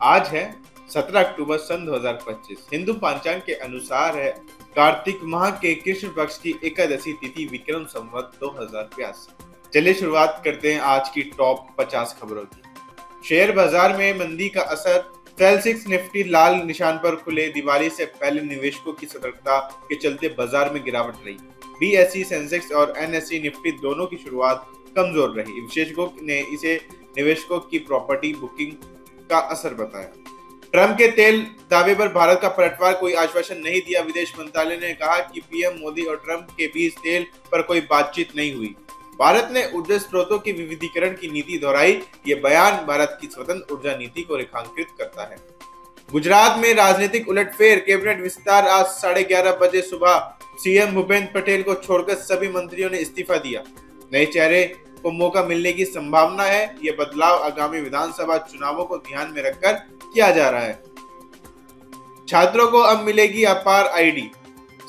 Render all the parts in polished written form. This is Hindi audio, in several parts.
आज है 17 अक्टूबर सन 2025। हिंदू पंचांग के अनुसार है कार्तिक माह के कृष्ण पक्ष की एकादशी तिथि विक्रम संवत 2082। चलिए शुरुआत करते हैं आज की टॉप 50 खबरों की। शेयर बाजार में मंदी का असर। सेंसेक्स निफ्टी लाल निशान पर खुले। दिवाली से पहले निवेशकों की सतर्कता के चलते बाजार में गिरावट रही। बीएसई सेंसेक्स और एनएसई निफ्टी दोनों की शुरुआत कमजोर रही। विशेषज्ञों ने इसे निवेशकों की प्रॉपर्टी बुकिंग का असर बताया। ट्रंप के तेल दावे पर भारत का पलटवार। कोई आश्वासन नहीं दिया। विदेश मंत्रालय ने कहा कि पीएम मोदी और ट्रंप के बीच तेल पर कोई बातचीत नहीं हुई। भारत ने ऊर्जा स्रोतों की विविधीकरण की नीति दोहराई। ये बयान भारत की स्वतंत्र ऊर्जा नीति को रेखांकित करता है। गुजरात में राजनीतिक उलटफेर। कैबिनेट विस्तार आज 11:30 बजे सुबह। सीएम भूपेंद्र पटेल को छोड़कर सभी मंत्रियों ने इस्तीफा दिया। नए चेहरे को मौका मिलने की संभावना है। यह बदलाव आगामी विधानसभा चुनावों को ध्यान में रखकर किया जा रहा है। छात्रों को अब मिलेगी अपार आईडी।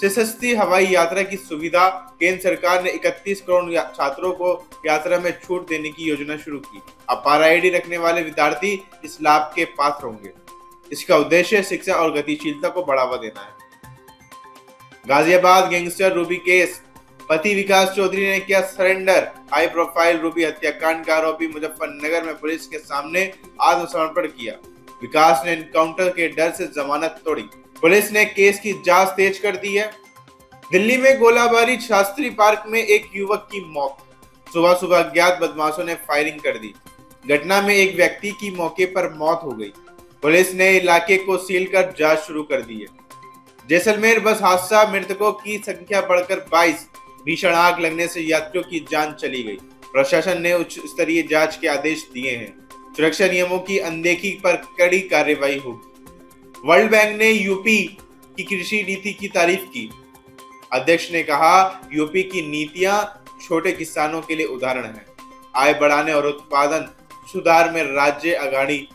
सस्ती हवाई यात्रा की सुविधा। केंद्र सरकार ने 31 करोड़ छात्रों को यात्रा में छूट देने की योजना शुरू की। अपार आईडी रखने वाले विद्यार्थी इस लाभ के पात्र होंगे। इसका उद्देश्य शिक्षा और गतिशीलता को बढ़ावा देना है। Ghaziabad gangster Ruby case. पति विकास चौधरी ने किया सरेंडर। हाई प्रोफाइल रूबी हत्याकांड का आरोपी मुजफ्फरनगर में पुलिस के सामने आत्मसमर्पण किया। विकास ने एनकाउंटर के डर से जमानत तोड़ी। पुलिस ने केस की जांच तेज कर दी है। दिल्ली में गोलाबारी। शास्त्री पार्क में एक युवक की मौत। सुबह सुबह अज्ञात बदमाशों ने फायरिंग कर दी। घटना में एक व्यक्ति की मौके पर मौत हो गई। पुलिस ने इलाके को सील कर जांच शुरू कर दी है। जैसलमेर बस हादसा। मृतकों की संख्या बढ़कर 22। भीषण आग लगने से यात्रियों की जान चली गई। प्रशासन ने उच्च स्तरीय जांच के आदेश दिए हैं। सुरक्षा नियमों की अनदेखी पर कड़ी कार्रवाई होगी। वर्ल्ड बैंक ने यूपी की कृषि नीति की तारीफ की। अध्यक्ष ने कहा, यूपी की नीतियां छोटे किसानों के लिए उदाहरण है। आय बढ़ाने और उत्पादन सुधार में राज्य अगाड़ी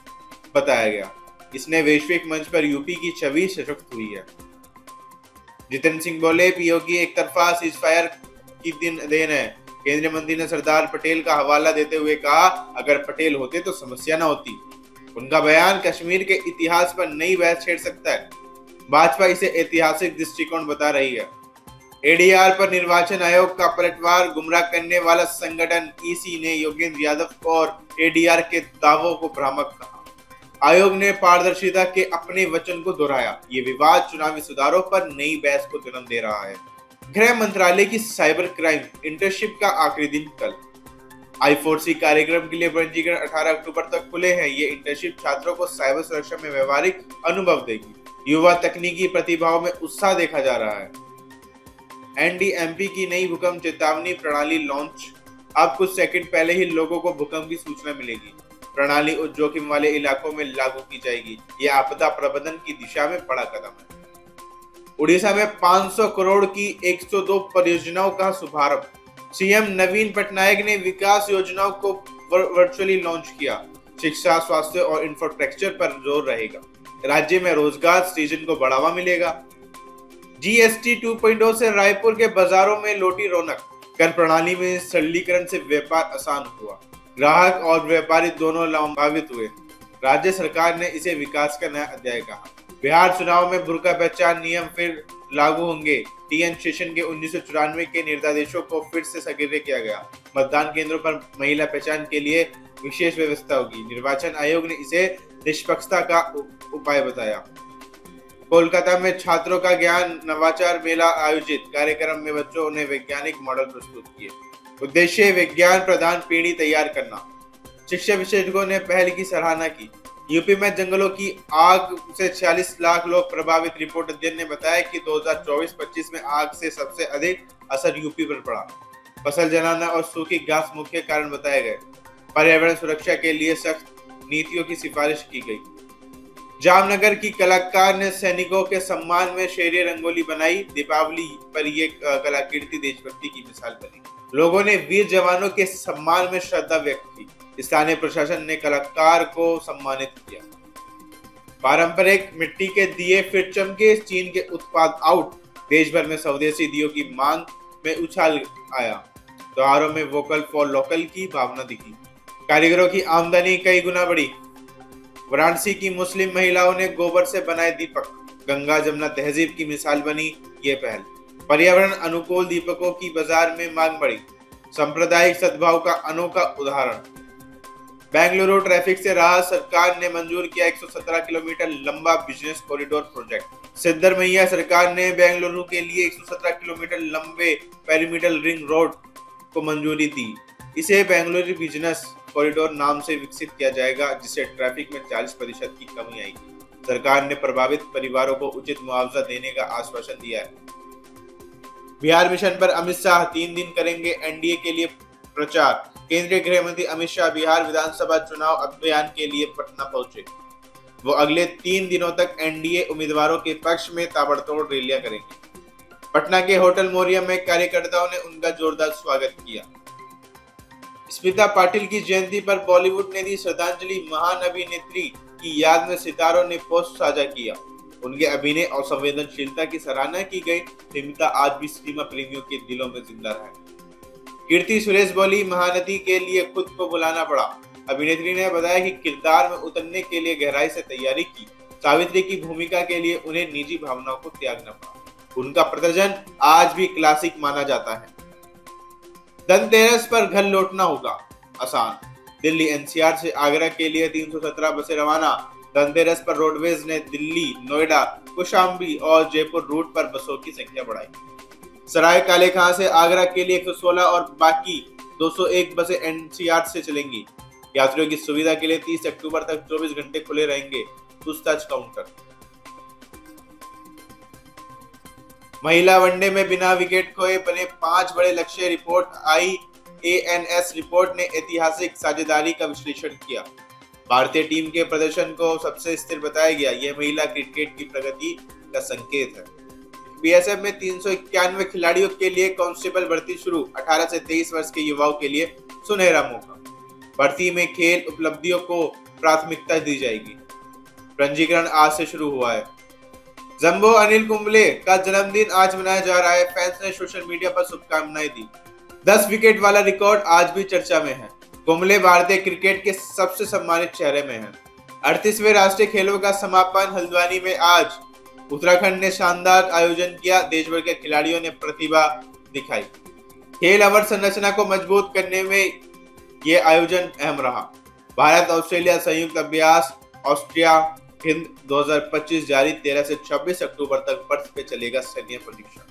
बताया गया। इसने वैश्विक मंच पर यूपी की छवि सशक्त हुई है। जितेंद्र सिंह बोले, पीओ एक तरफा सीजफायर की देन है। केंद्रीय मंत्री ने सरदार पटेल का हवाला देते हुए कहा, अगर पटेल होते तो समस्या न होती। उनका बयान कश्मीर के इतिहास पर नई बहस छेड़ सकता है। भाजपा इसे ऐतिहासिक दृष्टिकोण बता रही है। एडीआर पर निर्वाचन आयोग का पलटवार। गुमराह करने वाला संगठन ईसी ने योगेंद्र यादव और एडीआर के दावों को भ्रामक कहा। आयोग ने पारदर्शिता के अपने वचन को दोहराया। ये विवाद चुनावी सुधारों पर नई बहस को जन्म दे रहा है। गृह मंत्रालय की साइबर क्राइम इंटर्नशिप का आखिरी दिन कल। I4C कार्यक्रम के लिए पंजीकरण 18 अक्टूबर तक खुले हैं। ये इंटर्नशिप छात्रों को साइबर सुरक्षा में व्यवहारिक अनुभव देगी। युवा तकनीकी प्रतिभाओं में उत्साह देखा जा रहा है। एनडीएमपी की नई भूकंप चेतावनी प्रणाली लॉन्च। अब कुछ सेकंड पहले ही लोगों को भूकंप की सूचना मिलेगी। प्रणाली उच्च जोखिम वाले इलाकों में लागू की जाएगी। यह आपदा प्रबंधन की दिशा में बड़ा कदम है। उड़ीसा में 500 करोड़ की 102 परियोजनाओं का शुभारंभ। सीएम नवीन पटनायक ने विकास योजनाओं को वर्चुअली लॉन्च किया। शिक्षा, स्वास्थ्य और इंफ्रास्ट्रक्चर पर जोर रहेगा। राज्य में रोजगार सृजन को बढ़ावा मिलेगा। जीएसटी 2.0 से रायपुर के बाजारों में लौटी रौनक। कर प्रणाली में सरलीकरण से व्यापार आसान हुआ। ग्राहक और व्यापारी दोनों लाभान्वित हुए। राज्य सरकार ने इसे विकास का नया अध्याय कहा। बिहार चुनाव में बुर्का पहचान नियम फिर लागू होंगे। टीएन शेषन के 1994 के निर्देशों को फिर से सक्रिय किया गया। मतदान केंद्रों पर महिला पहचान के लिए विशेष व्यवस्था होगी। निर्वाचन आयोग ने इसे निष्पक्षता का उपाय बताया। कोलकाता में छात्रों का ज्ञान नवाचार मेला आयोजित। कार्यक्रम में बच्चों ने वैज्ञानिक मॉडल प्रस्तुत किए। उद्देश्य विज्ञान प्रधान पीढ़ी तैयार करना। शिक्षा विशेषज्ञों ने पहल की सराहना की। यूपी में जंगलों की आग से 46 लाख लोग प्रभावित। रिपोर्ट अध्ययन ने बताया कि 2024-25 में आग से सबसे अधिक असर यूपी पर पड़ा। फसल जलाना और सूखी घास मुख्य कारण बताए गए। पर्यावरण सुरक्षा के लिए सख्त नीतियों की सिफारिश की गई। जामनगर की कलाकार ने सैनिकों के सम्मान में शेरी रंगोली बनाई। दीपावली पर यह कलाकृति देशभक्ति की मिसाल बनी। लोगों ने वीर जवानों के सम्मान में श्रद्धा व्यक्त की। स्थानीय प्रशासन ने कलाकार को सम्मानित किया। पारंपरिक मिट्टी के दिए फिर चमके। चीन के उत्पाद आउट। देश भर में स्वदेशी दियों की मांग में उछाल आया। त्योहारों में वोकल फॉर लोकल की भावना दिखी। कारीगरों की आमदनी कई गुना बढ़ी। वाराणसी की मुस्लिम महिलाओं ने गोबर से बनाए दीपक, गंगा जमुना तहजीब की मिसाल बनी ये पहल। पर्यावरण अनुकूल दीपकों की बाजार में मांग बढ़ी, सांप्रदायिक सद्भाव का अनोखा उदाहरण। बेंगलुरु ट्रैफिक से राहत, सरकार ने मंजूर किया 117 किलोमीटर लंबा बिजनेस कॉरिडोर प्रोजेक्ट। सिद्धरमैया सरकार ने बेंगलुरु के लिए 117 किलोमीटर लंबे पेरीमीटर रिंग रोड को मंजूरी दी। इसे बेंगलुरु बिजनेस कॉरिडोर नाम से विकसित किया जाएगा, जिससे ट्रैफिक में 40% की कमी आएगी। सरकार ने प्रभावित परिवारों को उचित मुआवजा देने का आश्वासन दिया है। बिहार मिशन पर अमित शाह 3 दिन करेंगे एनडीए के लिए प्रचार। केंद्रीय गृह मंत्री अमित शाह बिहार विधानसभा चुनाव अभियान के लिए पटना पहुंचे। वो अगले 3 दिनों तक एनडीए उम्मीदवारों के पक्ष में ताबड़तोड़ रैलियां करेंगे। पटना के होटल मोरिया में कार्यकर्ताओं ने उनका जोरदार स्वागत किया। स्मिता पाटिल की जयंती पर बॉलीवुड ने दी श्रद्धांजलि, महान अभिनेत्री की याद में सितारों ने पोस्ट साझा किया। उनके अभिनय और संवेदनशीलता की सराहना की गई। स्मिता आज भी सिनेमा प्रेमियों के दिलों में जिंदा रहे। कीर्ति सुरेश बोली, महानती के लिए खुद को बुलाना पड़ा। अभिनेत्री ने बताया कि किरदार में उतरने के लिए गहराई से तैयारी की। सावित्री की भूमिका के लिए उन्हें निजी भावनाओं को त्यागना पड़ा। उनका प्रदर्शन आज भी क्लासिक माना जाता है। धनतेरस पर घर लौटना होगा आसान, दिल्ली एनसीआर से आगरा के लिए 317 बसें रवाना। धनतेरस पर रोडवेज ने दिल्ली, नोएडा, कौशाम्बी और जयपुर रूट पर बसों की संख्या बढ़ाई। सराय काले खां से आगरा के लिए 116 और बाकी 201 बसें एनसीआर से चलेंगी। यात्रियों की सुविधा के लिए 30 अक्टूबर तक 24 घंटे खुले रहेंगे पूछताछ काउंटर। महिला वनडे में बिना विकेट खोए बने 5 बड़े लक्ष्य। रिपोर्ट IANS रिपोर्ट ने ऐतिहासिक साझेदारी का विश्लेषण किया। भारतीय टीम के प्रदर्शन को सबसे स्थिर बताया गया। यह महिला क्रिकेट की प्रगति का संकेत है। बीएसएफ में 391 खिलाड़ियों के लिए कांस्टेबल भर्ती शुरू। 18 से 23 वर्ष के युवाओं के लिए सुनहरा मौका। भर्ती में खेल उपलब्धियों को प्राथमिकता दी जाएगी। पंजीकरण आज से शुरू हुआ है। जंबो अनिल कुंबले का जन्मदिन आज मनाया जा रहा है। फैंस ने सोशल मीडिया पर शुभकामनाएं दी। 10 विकेट वाला रिकॉर्ड आज भी चर्चा में है। कुंबले भारतीय क्रिकेट के सबसे सम्मानित चेहरे में हैं। 38वें राष्ट्रीय खेलों का समापन हल्द्वानी में आज। उत्तराखंड ने शानदार आयोजन किया। देश भर के खिलाड़ियों ने प्रतिभा दिखाई। खेल अवसंरचना को मजबूत करने में यह आयोजन अहम रहा। भारत ऑस्ट्रेलिया संयुक्त अभ्यास ऑस्ट्रिया हिंद 2025 जारी। 13 से 26 अक्टूबर तक बर्फ पे चलेगा सैन्य प्रशिक्षण।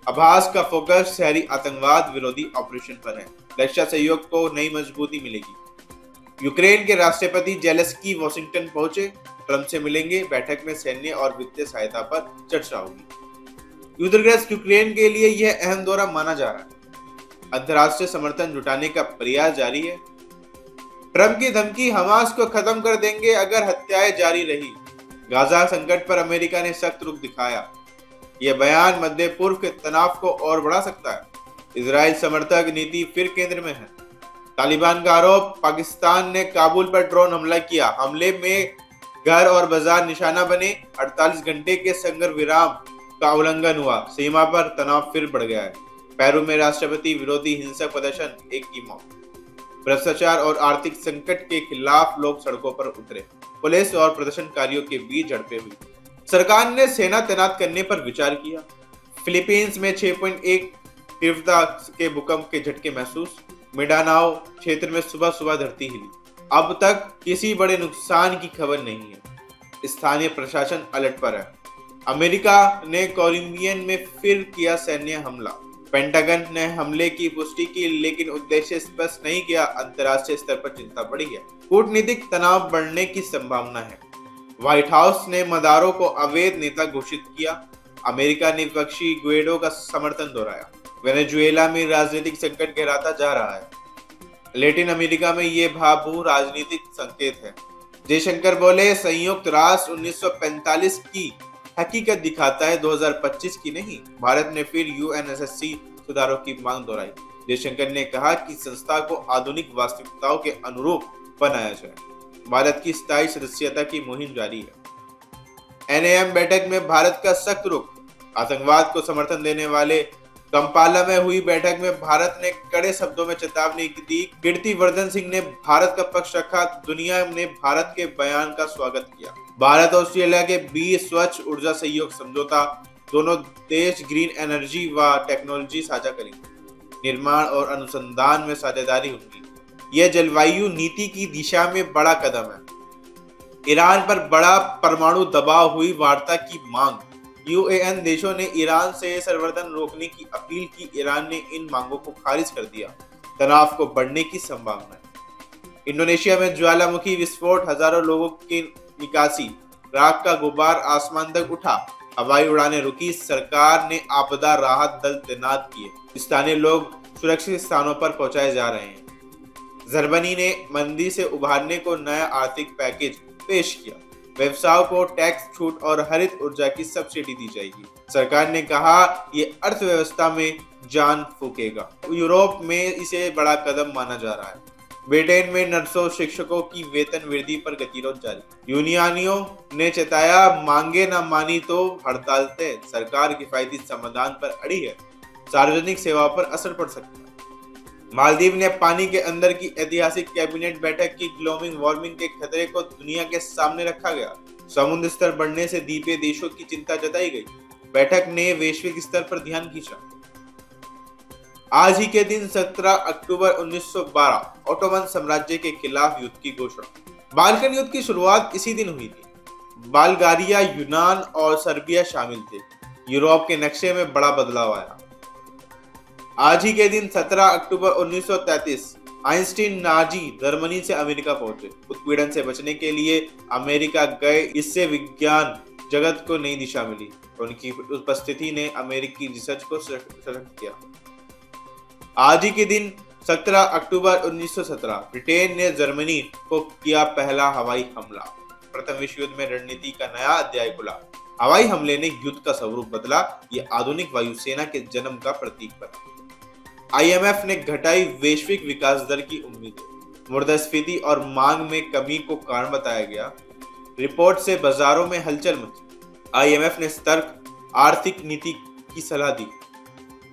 अभ्यास का फोकस शहरी आतंकवाद विरोधी ऑपरेशन पर है। रक्षा सहयोग को नई मजबूती मिलेगी। यूक्रेन के राष्ट्रपति जेलेंस्की वॉशिंगटन पहुंचे, ट्रंप से मिलेंगे। बैठक में सैन्य और वित्तीय सहायता पर चर्चा होगी। युद्धग्रस्त यूक्रेन के लिए यह अहम दौरा माना जा रहा है। अंतर्राष्ट्रीय समर्थन जुटाने का प्रयास जारी है। ट्रंप की धमकी, हमास को खत्म कर देंगे अगर हत्याएं जारी रही। गाजा संकट पर अमेरिका ने सख्त रुख दिखाया। यह बयान मध्य पूर्व के तनाव को और बढ़ा सकता है। इजराइल समर्थक नीति फिर केंद्र में है। तालिबान का आरोप, पाकिस्तान ने काबुल पर ड्रोन हमला किया। हमले में घर और बाजार निशाना बने। 48 घंटे के संघर्ष विराम का उल्लंघन हुआ। सीमा पर तनाव फिर बढ़ गया है। पेरू में राष्ट्रपति विरोधी हिंसक प्रदर्शन, 1 की मौत। भ्रष्टाचार और आर्थिक संकट के खिलाफ लोग सड़कों पर उतरे। पुलिस और प्रदर्शनकारियों के बीच झड़पें हुई। सरकार ने सेना तैनात करने पर विचार किया। फिलीपींस में 6.1 तीव्रता के भूकंप के झटके महसूस। मिंडानाओ क्षेत्र में सुबह सुबह धरती हिली। अब तक किसी बड़े नुकसान की खबर नहीं है। स्थानीय प्रशासन अलर्ट पर है। अमेरिका ने कैरिबियन में फिर किया सैन्य हमला। पेंटागन ने हमले की पुष्टि की, लेकिन उद्देश्य स्पष्ट नहीं किया। अंतर्राष्ट्रीय स्तर पर चिंता बढ़ी है। कूटनीतिक तनाव बढ़ने की संभावना है। व्हाइट हाउस ने मदारो को अवैध नेता घोषित किया। अमेरिका ने विपक्षी गुएडो का समर्थन दोहराया। वेनेजुएला में राजनीतिक संकट गहराता जा रहा है। लैटिन अमेरिका में ये भावु राजनीतिक संकेत है। जयशंकर बोले, संयुक्त राष्ट्र 1945 की हकीकत दिखाता है, 2025 की नहीं। भारत ने फिर यूएनएससी सुधारों की मांग दोहराई। जयशंकर ने कहा कि संस्था को आधुनिक वास्तविकताओं के अनुरूप बनाया जाए। भारत की स्थायी सदस्यता की मुहिम जारी है। NAM बैठक में भारत का सख्त रुख। आतंकवाद को समर्थन देने वाले कंपाला में हुई बैठक में भारत ने कड़े शब्दों में चेतावनी दी। कीर्तिवर्धन सिंह ने भारत का पक्ष रखा। दुनिया ने भारत के बयान का स्वागत किया। भारत और ऑस्ट्रेलिया के बीच स्वच्छ ऊर्जा सहयोग समझौता, दोनों देश ग्रीन एनर्जी व टेक्नोलॉजी साझा करेंगे। निर्माण और अनुसंधान में साझेदारी होगी। यह जलवायु नीति की दिशा में बड़ा कदम है। ईरान पर बड़ा परमाणु दबाव, हुई वार्ता की मांग। यूएन देशों ने ईरान से संवर्धन रोकने की अपील की। ईरान ने इन मांगों को खारिज कर दिया। तनाव को बढ़ने की संभावना है। इंडोनेशिया में ज्वालामुखी विस्फोट, हजारों लोगों की निकासी, राख का गुबार आसमान तक उठा। हवाई उड़ानें रुकी। सरकार ने आपदा राहत दल तैनात किए। स्थानीय लोग सुरक्षित स्थानों पर पहुंचाए जा रहे हैं। जर्मनी ने मंदी से उभारने को नया आर्थिक पैकेज पेश किया। व्यवसायों को टैक्स छूट और हरित ऊर्जा की सब्सिडी दी जाएगी। सरकार ने कहा ये अर्थव्यवस्था में जान फूकेगा। यूरोप में इसे बड़ा कदम माना जा रहा है। ब्रिटेन में नर्सों शिक्षकों की वेतन वृद्धि पर गतिरोध जारी। यूनियनों ने चेताया, मांगे न मानी तो हड़ताल तय। सरकार किफायती समाधान पर अड़ी है। सार्वजनिक सेवाओं पर असर पड़ सकता है। मालदीव ने पानी के अंदर की ऐतिहासिक कैबिनेट बैठक की। ग्लोबल वार्मिंग के खतरे को दुनिया के सामने रखा गया। समुद्र स्तर बढ़ने से द्वीपीय देशों की चिंता जताई गई। बैठक ने वैश्विक स्तर पर ध्यान खींचा। आज ही के दिन 17 अक्टूबर 1912 ओटोमन साम्राज्य के खिलाफ युद्ध की घोषणा। बाल्कन युद्ध की शुरुआत इसी दिन हुई थी। बल्गारिया, यूनान और सर्बिया शामिल थे। यूरोप के नक्शे में बड़ा बदलाव आया। आज ही के दिन 17 अक्टूबर 1933 आइंस्टीन नाजी जर्मनी से अमेरिका पहुंचे। उत्पीड़न से बचने के लिए अमेरिका गए। इससे विज्ञान जगत को नई दिशा मिली। उनकी उपस्थिति ने अमेरिकी रिसर्च को सशक्त किया। आज ही के दिन 17 अक्टूबर 1917 ब्रिटेन ने जर्मनी को किया पहला हवाई हमला। प्रथम विश्व युद्ध में रणनीति का नया अध्याय खुला। हवाई हमले ने युद्ध का स्वरूप बदला। ये आधुनिक वायुसेना के जन्म का प्रतीक बना। IMF ने घटाई वैश्विक विकास दर की उम्मीदें। मुद्रास्फीति और मांग में कमी को कारण बताया गया। रिपोर्ट से बाजारों में हलचल मची। IMF ने सतर्क आर्थिक नीति की सलाह दी।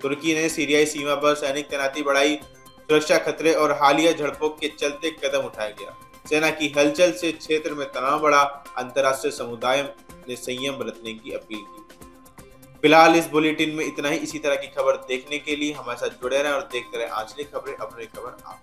तुर्की ने सीरियाई सीमा पर सैनिक तैनाती बढ़ाई। सुरक्षा खतरे और हालिया झड़पों के चलते कदम उठाया गया। सेना की हलचल से क्षेत्र में तनाव बढ़ा। अंतर्राष्ट्रीय समुदाय ने संयम बरतने की अपील की। फिलहाल इस बुलेटिन में इतना ही। इसी तरह की खबर देखने के लिए हमारे साथ जुड़े रहें और देखते रहें आंचलिक खबरें, अपनी खबर आप।